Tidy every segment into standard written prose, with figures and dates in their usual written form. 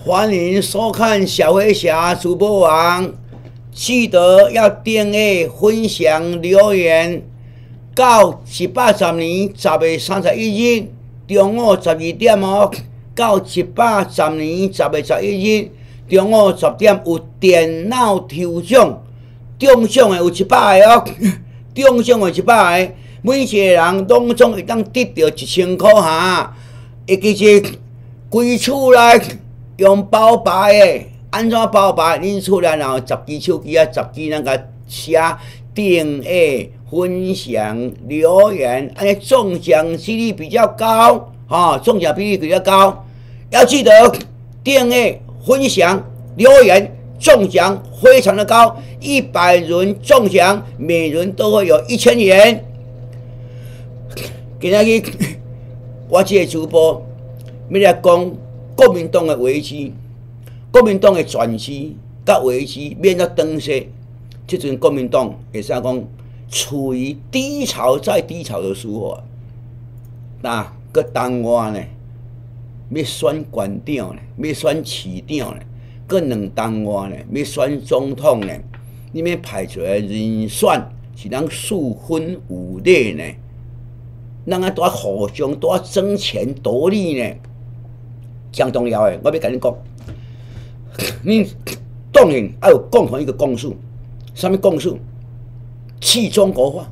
欢迎收看小飞侠主播网，记得要订阅、分享、留言。到112年10月31日中午12点哦，到112年10月11日中午10点有电脑抽奖，中奖的有100个哦，中奖的100个，每一个人拢总会当得到1000块哈。会记住，规厝内用包牌的，安怎包牌？恁厝内若有10支手机啊，10支咱甲写订阅、分享、留言，安尼中奖几率比较高，中奖比例比较高。要记得订阅、分享、留言，中奖非常的高，100人中奖，每人都会有1000元。今仔日我这个主播要来讲国民党的危机，国民党的转机甲危机免得长势。这阵国民党会使讲处于低潮再低潮的时候，搁东外呢，要选县长呢，要选市长呢，搁两东外呢，要选总统呢，你要排出来人选是咱4分5裂呢，咱啊多互相多争权夺利呢，相重要的。我要甲你讲，你当然要有共同一个共识。什么共识？去中国化，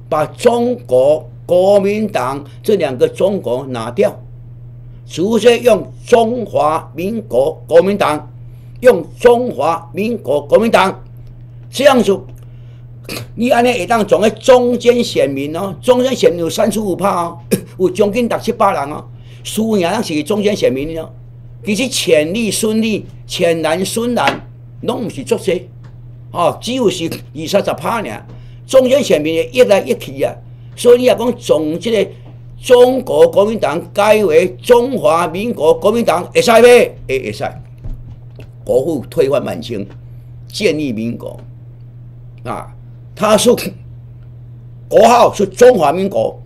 把中国国民党这2个中国拿掉，直接用中华民国国民党，用中华民国国民党，这样子，你安尼会当从个中间选民哦，中间选民有35%哦，有将近600-700人哦，输赢咱是中间选民哦，其实浅绿、孙绿、浅蓝、孙蓝，拢唔是足多。只有是20-30%尔，中间选民越来越去啊，所以你若讲从这个中国国民党改为中华民国国民党，会使咩？会使。国父推翻满清，建立民国他是国号是中华民国，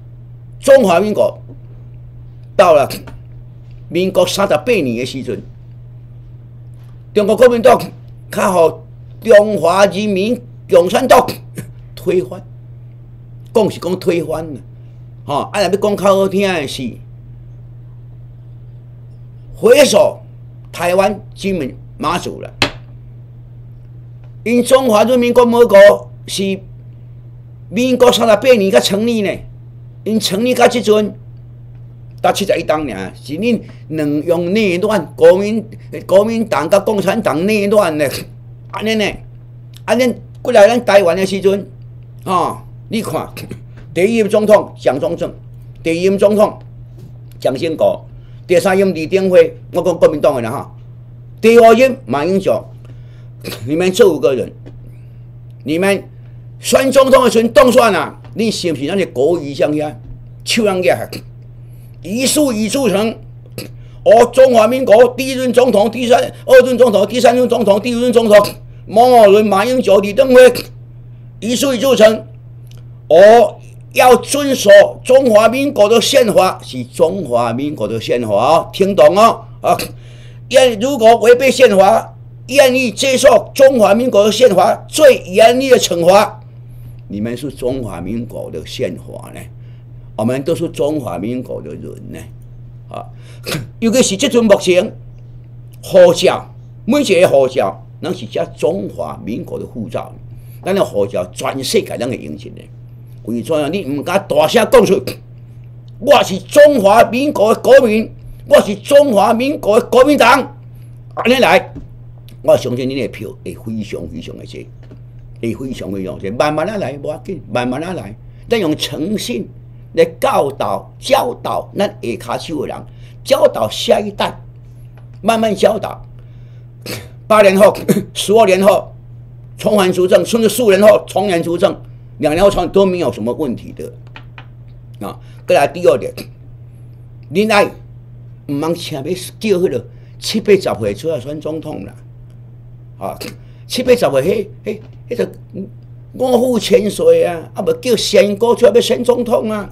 中华民国到了民国38年的时阵，中国国民党较好。中华人民共产党推翻，讲是讲推翻啦，若要讲较好听的是回首台湾、金门、马祖啦。因中华人民共和国是民国38年才成立呢，因成立到即阵，到71党尔，是恁用内乱，国民党甲共产党内乱呢。安尼呢？安尼过来咱台湾的时阵，你看，第一任总统蒋中正，第二任总统蒋经国，第三任李登辉，我讲国民党的啦第5任马英九，你们这5个人，你们选总统的时阵当选啊，你是不是咱的国语像遐手样个？一数一铸成。中华民国第1任总统、2任总统、第3任总统、第5任总统，某人马英九、李登辉，一数一铸成。要遵守中华民国的宪法，是中华民国的宪法哦，听懂哦？如果违背宪法，愿意接受中华民国的宪法最严厉的惩罚，你们是中华民国的宪法呢？我们都是中华民国的人呢。尤其是这阵目前护照，每一个护照，咱是写中华民国的护照，咱的护照全世界咱会用尽的。为怎样？你唔敢大声讲出，我是中华民国的国民，我是中华民国的国民党，安尼来，我相信你的票会非常非常的多，会非常非常多，慢慢来，无要紧，慢慢来，咱用诚信来教导咱下骹手的人。教导下一代，慢慢教导。8年后、12年后重返执政，甚至4年后重返执政，2年后重都没有什么问题的。再来第2点，恁爱唔通请要叫迄个7、80岁出来选总统啦，7、80岁迄个5富千岁啊，无叫仙姑出来要选总统啊。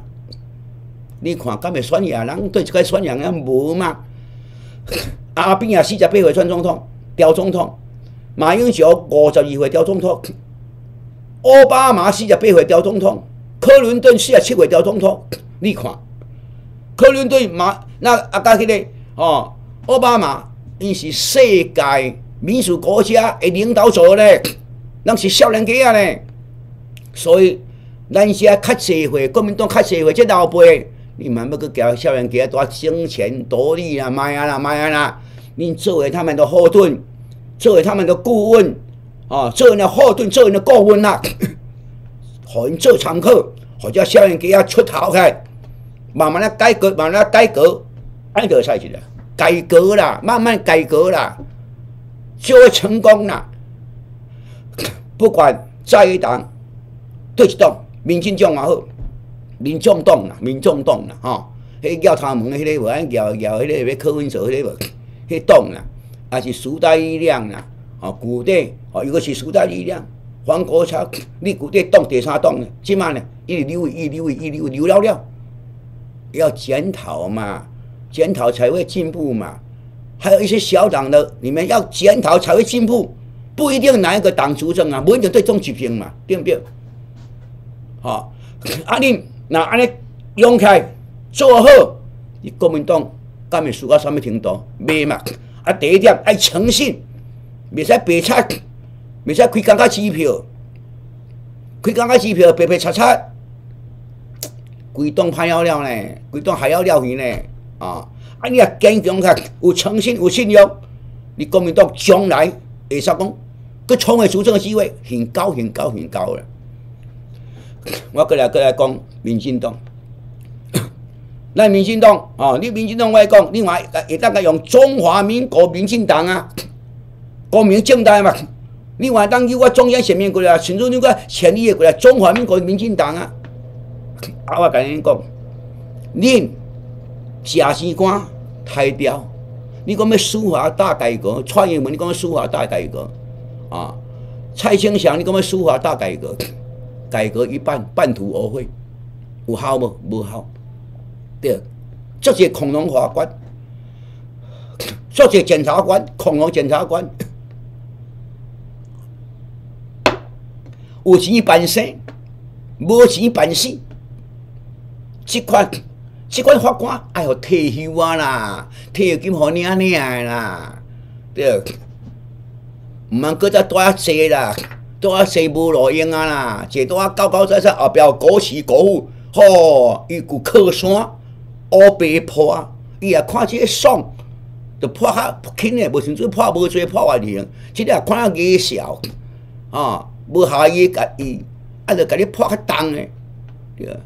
你看，敢会选赢人？对一个选赢人无嘛？阿扁也48岁选总统，调总统；马英九52岁调总统，奥巴马48岁调总统，克林顿47岁调总统。你看，克林顿那甲迄个奥巴马，伊是世界民主国家的领导者咧，咱是少年家呢。所以，咱遮较济岁，国民党较济岁，这老辈，你慢要去叫少年家多争权夺利啦，卖啊啦！你作为他们的后盾，作为他们的顾问，作为的后盾，作为的顾问啦，互因做参考，或者少年家出头开，慢慢的改革，安就使去啦，改革啦，慢慢改革啦，就会成功啦。不管在野党。对一党，民进党也好，民众党啦，迄叫他们迄个无爱叫迄个要柯文哲迄个无，迄党啦，也是时代力量啦，古代又个是时代力量，黄国昌，你古代党第三党呢？即摆呢，一直留了，要检讨嘛，检讨才会进步嘛。还有一些小党的，你们要检讨才会进步，不一定哪一个党主政啊，不一定对中持平嘛，对不对？你若安尼用起来做好，你国民党敢会输到什么程度？袂嘛？第一点爱诚信，袂使白擦，袂使开工价支票，白擦，规党歹了呢，规党还要了去呢。你若坚强起，有诚信有信用，你国民党将来会使讲，佮创下主政的机会很高了。我过来讲民进党，咱民进党你民进党我讲，另外会当用中华民国民进党啊，光明正大嘛。另外当有我中央选民过来，甚至你个权力过来，中华民国民进党啊。我甲恁讲，恁假士官抬掉，你讲要司法大改革，蔡英文你讲要司法大改革蔡清祥你讲要司法大改革。改革一半途而废，有效无？无效。对，这些恐龙法官，这些检察官，恐龙检察官，有钱办生，无钱办死。这款法官爱互退休啦，退休金互领的啦，对，唔通搁再多遐济啦。多啊，生无路用啊啦！坐多啊，高在后壁国旗国父，伊有靠山乌白破，伊也看这个爽，就破较轻诶，无像做破无做破外型，即个看较艺笑，无下伊甲伊，就甲你破较重诶，对。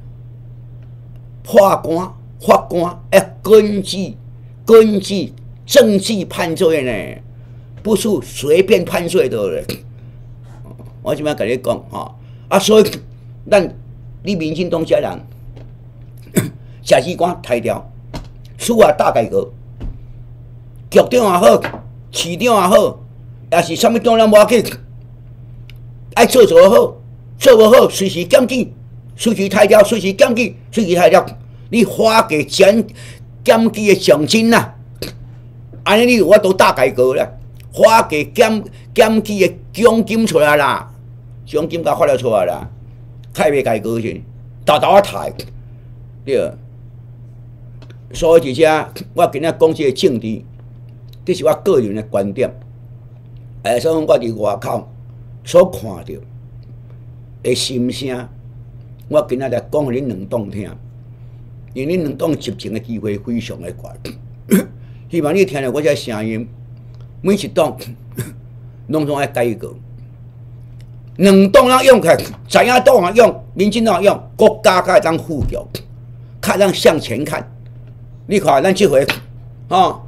破官法官根据证据判罪呢，不是随便判罪的嘞。我即摆甲你讲所以你民进党这人，假士官抬掉，司法大改革，局长也好，市长也好，也是啥物党人无要紧，爱做好，做无好随时检举，随时抬掉，随时检举，随时抬掉，你花给检举的奖金啦，安尼你有法度大改革啦，花给检举的奖金出来啦。奖金甲发了出来啦，太袂改革去，大啊太，对。所以我今仔讲这个政治，这是我个人的观点。所以我伫外口所看到的心声，我今仔来讲互恁两党听，因为恁两党执政的机会非常的悬。希望你听到我这声音，每一党拢总爱改革。两党人用起，在野党人用，民进党用，国家才会当富裕，较当向前看。你看咱这回，国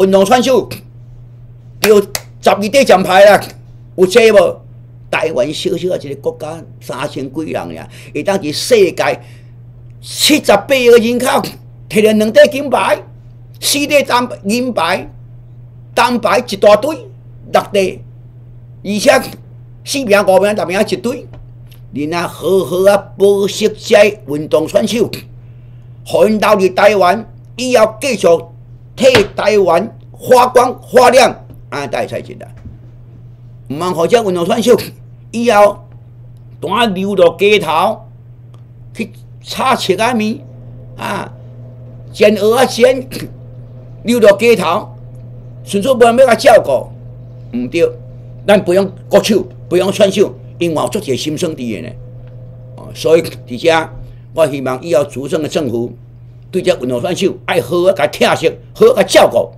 运动选手有12块奖牌啦，有这无？台湾小小一个国家3000几人呀，会当伫世界78个人口摕了2块金牌，4块银牌，铜牌一大堆，6块。而且4名5名6名一堆，恁啊好好啊保惜这运动选手，互因留伫台湾，以后继续替台湾发光发亮，安才会使进来。毋通互这运动选手以后单流落街头去炒切仔面啊，煎蚵仔煎，流落街头，纯粹无人要甲照顾，毋对。咱培养国手，培养选手，因为有足侪心酸伫个呢。所以伫遮，我希望以后主政的政府对这运动选手爱好好甲疼惜，好好甲照顾，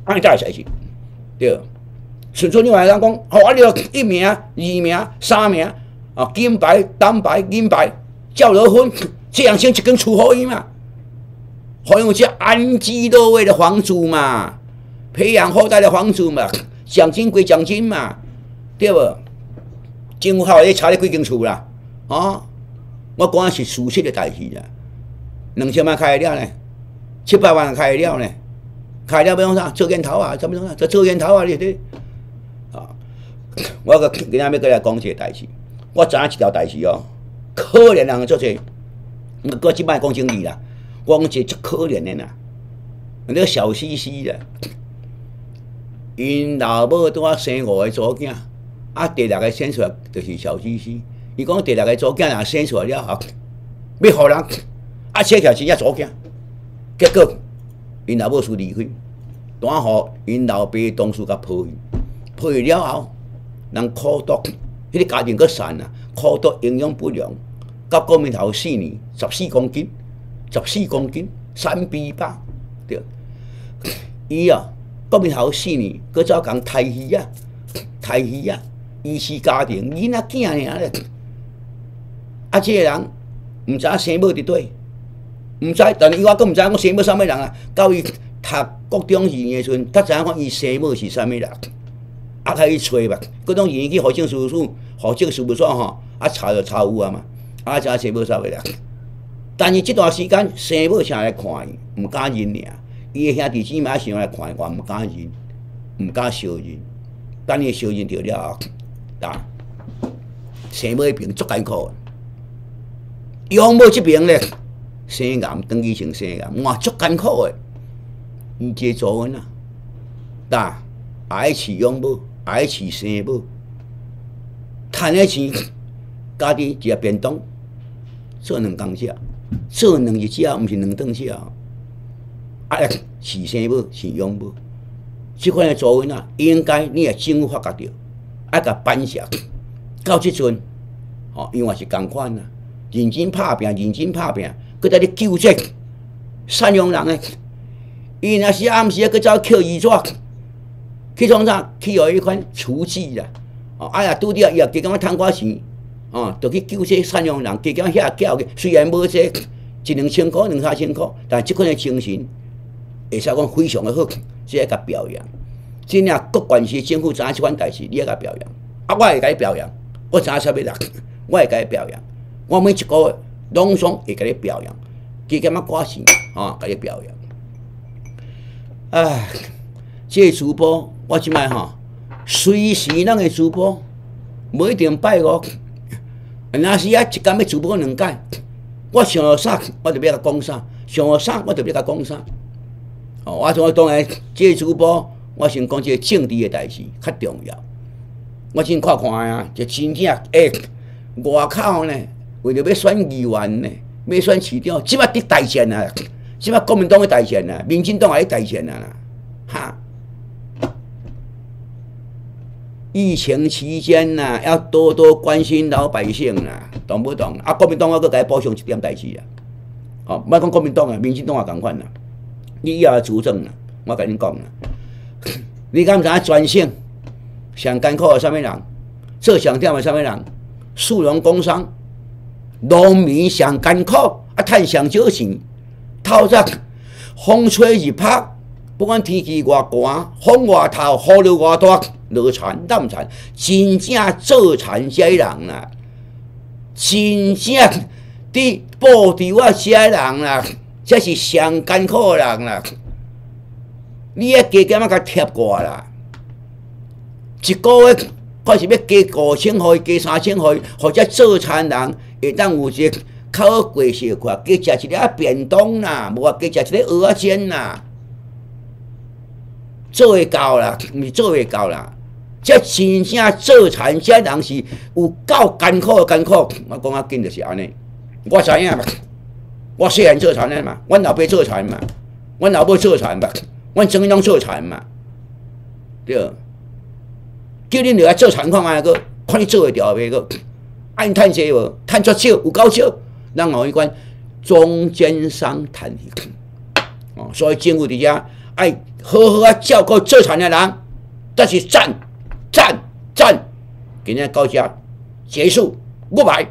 安尼才会使是，对。纯粹你话人讲，互我了1名、2名、3名，金牌、铜牌、银牌，照落分，这样先一根除互伊嘛，互伊有这安居乐业的房子嘛，培养后代的房子嘛，奖金归奖金嘛，对无？政府还会查你几间厝啦，我讲的是事实的代志啦，2000万开得了呢，700万开得了呢，开了要用啥？做烟头啊？怎么样？做烟头啊？你对？我个今仔要过来讲一个代志，我知影一条代志哦，可怜人做侪，我即摆讲正理啦，我讲一个足可怜的啦，那个小西西啦，因老母拄啊生5个祖囝，第6个生出来就是小西西。伊讲第6个祖囝若生出来了后，要互人生起来真正祖囝，结果因老母输离婚，单互因老爸同事甲抱去，抱去了后。人苦毒，迄个家庭佫散啊，苦毒营养不良，到国民头4年，14公斤，14公斤，3比8，对。伊国民头4年，佫走共刣鱼啊，遗失家庭，囡仔囝尔咧。这个人毋知生母伫对，毋知，但是伊我佫毋知我生母啥物人啊。到伊读国中2年的时阵，才知影讲伊生母是啥物人。开去找吧，各种原因去户政事务所吼，查就查有啊嘛，才生母啥物人。但是这段时间生母请来看伊，毋敢认尔。伊的兄弟姊妹想来看伊，我毋敢认，毋敢相认。等伊相认着了后，生母迄边足艰苦。养母这边咧，生癌，长期性生癌，哇，足艰苦的。伊这做阮啊，爱饲养母。爱饲生母，趁的钱，家己一个便当，做2工食，做2日食，毋是2顿食。饲生母，饲养母，即款的做法啊，应该你也政府发觉着，爱甲颁下。到即阵，因为是共款啊，认真拍拼，佮在咧救济善良人诶。伊若是暗时佮走捡衣纸。去创啥？去互迄款厨具啦，拄着伊也加减趁寡钱，就去救济善良人，加减遐缴嘅。虽然无济1-2千块、2-3千块，但即款嘅精神，会使讲非常的好，即个甲表扬。真正各县市政府知影即款代志，你也甲表扬。我会甲你表扬，我知影啥物人，我会甲你表扬。我每一个月拢总会甲你表扬，加减寡钱，甲你表扬。唉，这个直播。我即摆随时咱个直播，无一定拜5。若是一工要直播2届，我想到啥，我就要甲讲啥；想到啥，我就要甲讲啥。我当然，这个直播我先讲这个政治的代志较重要。我先看看啊，就真正外口呢，为着要选议员呢，要选市长，即摆伫大选啊，即摆国民党的大选啊，民进党也伫大选啊啦，哈。疫情期间呐，要多多关心老百姓啦，懂不懂？国民党我搁甲伊补充一点代志啦。莫讲国民党啊，民进党也共款啦。你以后主政啦，我甲恁讲啦。你敢知影全省上艰苦的啥物人？做上忝的啥物人？士农工商，农民上艰苦，趁上少钱。透早风吹日晒，不管天气偌寒，风偌透，雨流偌大。落田揽田，真正做田遮人啦，真正伫布条啊遮人啦，才是上艰苦的人啦。你个加减啊甲贴过啦，一个月看是要加5000块、加3000块，或者做田人会当有一个较好过生活，加食一个便当啦，无话加食一个蚵仔煎啦。做会到啦，毋是做袂到啦。这真正做田，这人是有够艰苦，艰苦。我讲啊，紧就是安尼。我知影嘛，我细汉做田的嘛，阮老爸做田嘛，阮老母做田嘛，阮曾经拢做田嘛，对。叫恁落来做田看卖个，看你做会着袂个。按趁济无？趁足少，有够少。咱互伊管中间商谈去。哦，所以政府伫遮爱好好啊照顾做田的人，但是赞。今天到这结束，goodbye。